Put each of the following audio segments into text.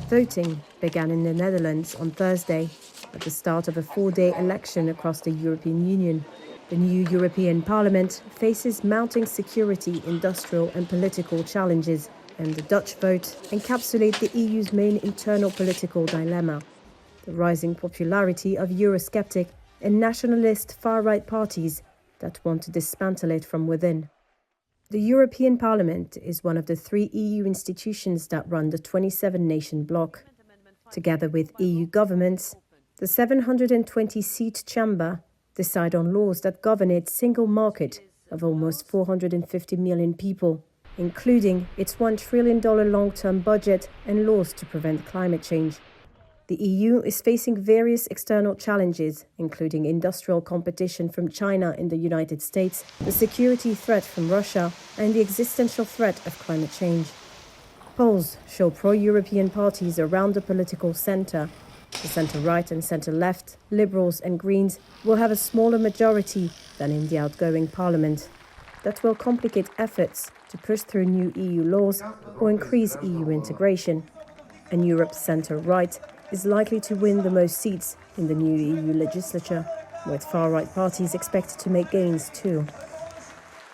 Voting began in the Netherlands on Thursday, at the start of a 4-day election across the European Union. The new European Parliament faces mounting security, industrial and political challenges, and the Dutch vote encapsulates the EU's main internal political dilemma: the rising popularity of Eurosceptic and nationalist far-right parties that want to dismantle it from within. The European Parliament is one of the 3 EU institutions that run the 27-nation bloc. Together with EU governments, the 720-seat chamber decide on laws that govern its single market of almost 450 million people, including its $1 trillion long-term budget and laws to prevent climate change. The EU is facing various external challenges, including industrial competition from China and the United States, the security threat from Russia, and the existential threat of climate change. Polls show pro-European parties around the political centre, the centre-right and centre-left, Liberals and Greens, will have a smaller majority than in the outgoing parliament. That will complicate efforts to push through new EU laws or increase EU integration. And Europe's centre-right is likely to win the most seats in the new EU legislature, with far-right parties expected to make gains too.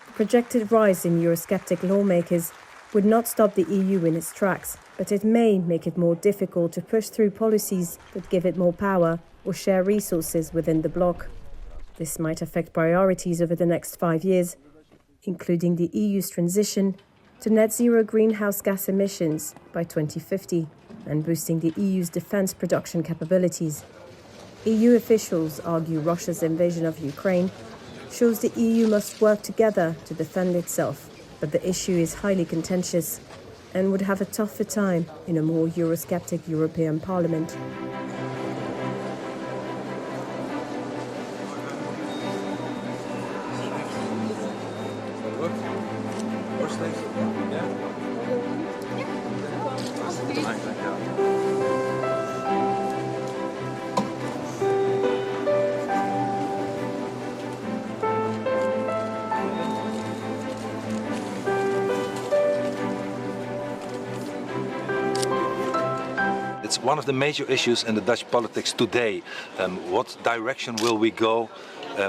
The projected rise in Eurosceptic lawmakers would not stop the EU in its tracks, but it may make it more difficult to push through policies that give it more power or share resources within the bloc. This might affect priorities over the next 5 years, including the EU's transition to net zero greenhouse gas emissions by 2050 and boosting the EU's defense production capabilities. EU officials argue Russia's invasion of Ukraine shows the EU must work together to defend itself, but the issue is highly contentious and would have a tougher time in a more Eurosceptic European Parliament. It's one of the major issues in the Dutch politics today. What direction will we go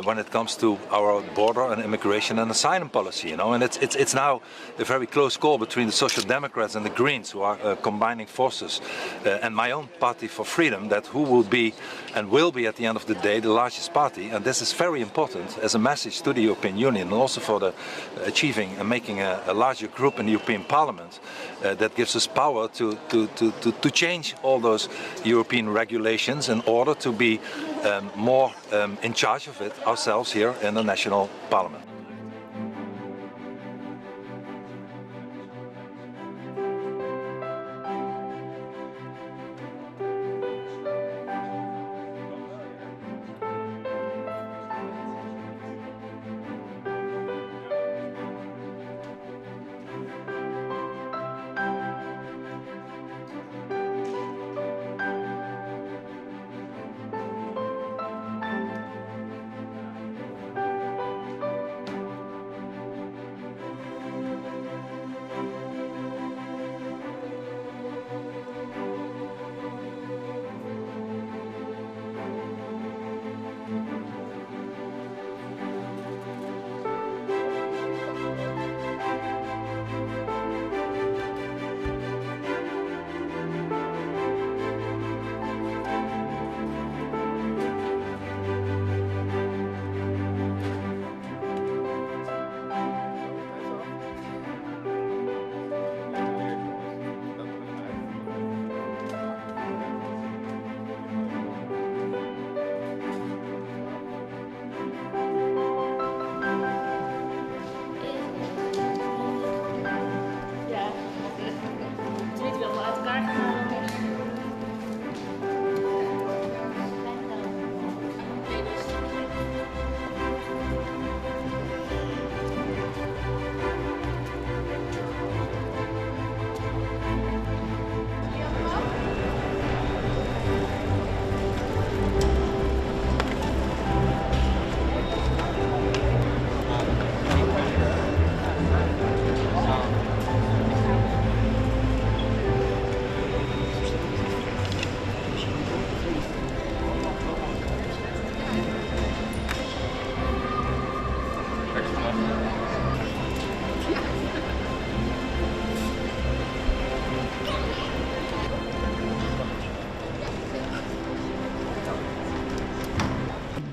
when it comes to our border and immigration and asylum policy? And it's now a very close call between the Social Democrats and the Greens, who are combining forces, and my own party for freedom, that who will be and will be at the end of the day the largest party. And this is very important as a message to the European Union, and also for the achieving and making a larger group in the European Parliament that gives us power to change all those European regulations in order to be more in charge of it ourselves here in the national parliament.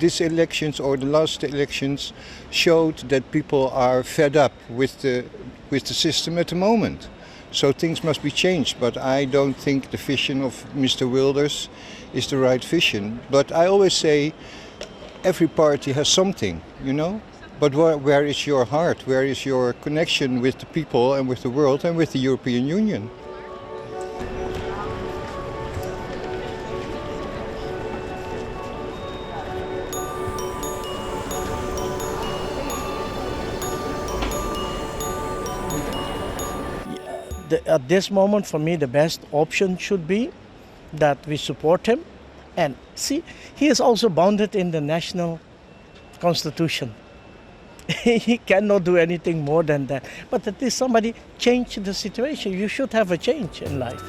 these elections or the last elections showed that people are fed up with the system at the moment. So things must be changed, but I don't think the vision of Mr. Wilders is the right vision. But I always say every party has something, you know? But where is your heart? Where is your connection with the people and with the world and with the European Union? At this moment, for me, the best option should be that we support him. And see, he is also bounded in the national constitution. He cannot do anything more than that. But at least somebody change the situation. You should have a change in life.